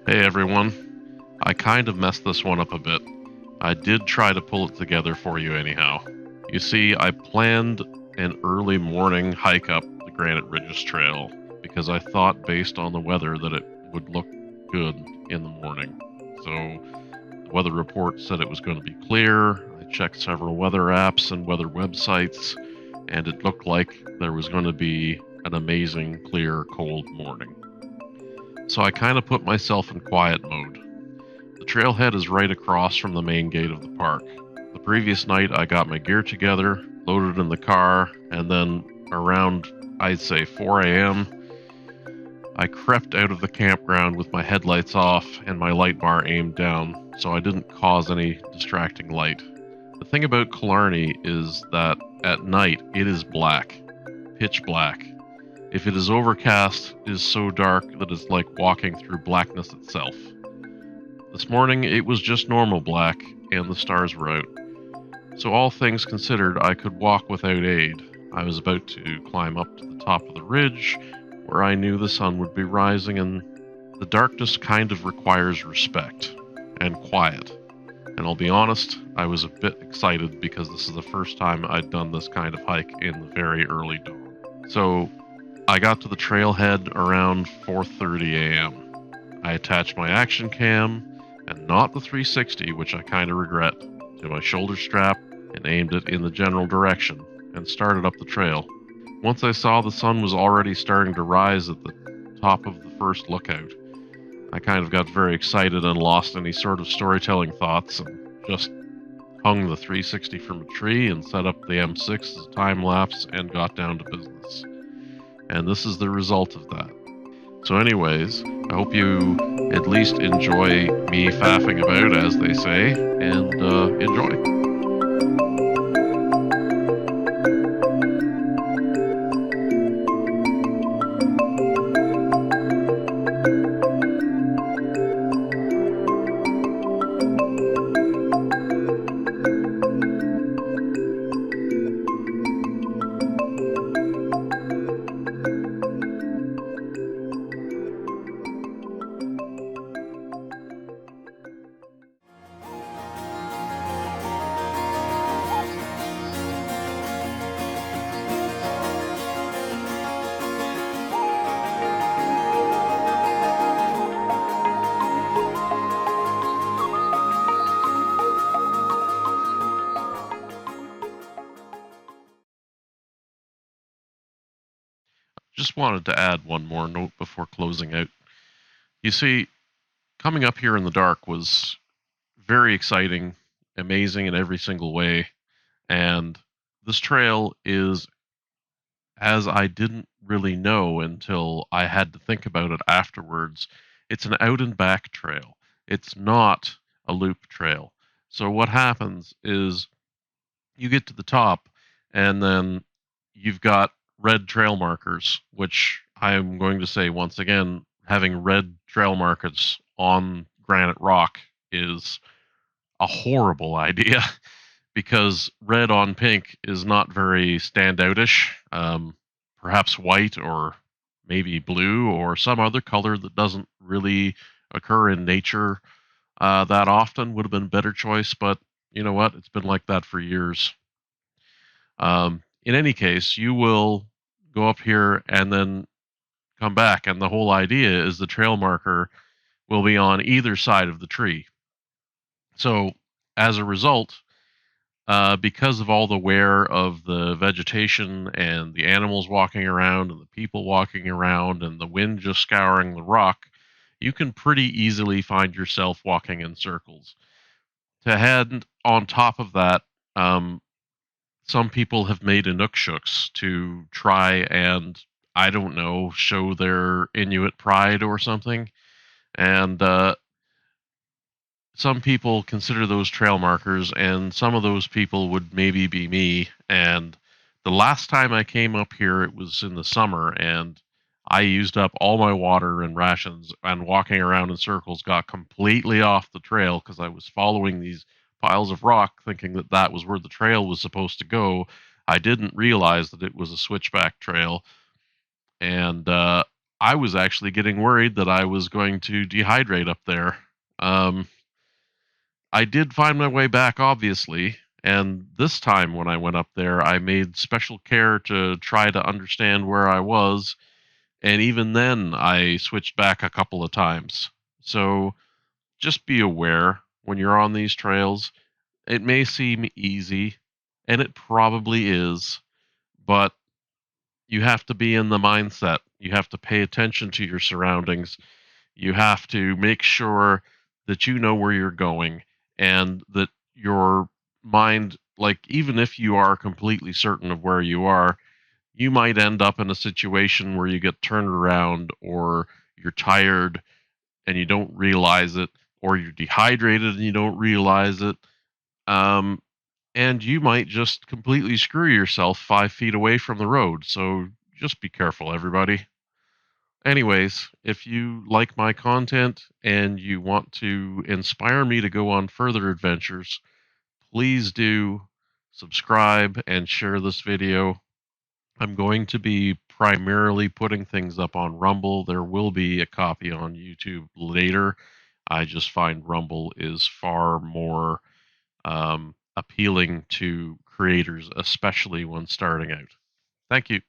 Hey everyone, I kind of messed this one up a bit. I did try to pull it together for you anyhow. You see, I planned an early morning hike up the Granite Ridges Trail because I thought based on the weather that it would look good in the morning. So the weather report said it was going to be clear. I checked several weather apps and weather websites, and it looked like there was going to be an amazing, clear, cold morning. So I kind of put myself in quiet mode. The trailhead is right across from the main gate of the park. The previous night, I got my gear together, loaded in the car, and then around, I'd say 4 a.m., I crept out of the campground with my headlights off and my light bar aimed down, so I didn't cause any distracting light. The thing about Killarney is that at night it is black, pitch black. If it is overcast, it is so dark that it's like walking through blackness itself. This morning it was just normal black, and the stars were out. So all things considered, I could walk without aid. I was about to climb up to the top of the ridge, where I knew the sun would be rising, and the darkness kind of requires respect and quiet. And I'll be honest, I was a bit excited because this is the first time I'd done this kind of hike in the very early dawn. So I got to the trailhead around 4:30 a.m. I attached my action cam, and not the 360, which I kind of regret, to my shoulder strap and aimed it in the general direction and started up the trail. Once I saw the sun was already starting to rise at the top of the first lookout, I kind of got very excited and lost any sort of storytelling thoughts and just hung the 360 from a tree and set up the M6 as a time lapse and got down to business. And this is the result of that. So anyways, I hope you at least enjoy me faffing about, as they say, and enjoy. Just wanted to add one more note before closing out. You see, coming up here in the dark was very exciting, amazing in every single way, and this trail is, as I didn't really know until I had to think about it afterwards, it's an out and back trail. It's not a loop trail. So what happens is you get to the top, and then you've got red trail markers, which I'm going to say once again, having red trail markers on granite rock is a horrible idea because red on pink is not very standoutish. Perhaps white or maybe blue or some other color that doesn't really occur in nature that often would have been a better choice, but you know what? It's been like that for years. In any case, you will go up here and then come back, and the whole idea is the trail marker will be on either side of the tree. So, as a result, because of all the wear of the vegetation and the animals walking around and the people walking around and the wind just scouring the rock, you can pretty easily find yourself walking in circles. To head on top of that, some people have made inukshuk's to try and, I don't know, show their Inuit pride or something. And some people consider those trail markers, and some of those people would maybe be me. And the last time I came up here, it was in the summer, and I used up all my water and rations, and walking around in circles got completely off the trail because I was following these piles of rock thinking that that was where the trail was supposed to go. I didn't realize that it was a switchback trail, and I was actually getting worried that I was going to dehydrate up there. Um, I did find my way back, obviously, and this time when I went up there, I made special care to try to understand where I was, and even then, I switched back a couple of times. So just be aware when you're on these trails. It may seem easy, and it probably is, but you have to be in the mindset. You have to pay attention to your surroundings. You have to make sure that you know where you're going and that your mind, like, even if you are completely certain of where you are, you might end up in a situation where you get turned around or you're tired and you don't realize it, or you're dehydrated and you don't realize it. Um, and you might just completely screw yourself 5 feet away from the road. So just be careful, everybody. Anyways, if you like my content and you want to inspire me to go on further adventures, please do subscribe and share this video. I'm going to be primarily putting things up on Rumble. There will be a copy on YouTube later. I just find Rumble is far more appealing to creators, especially when starting out. Thank you.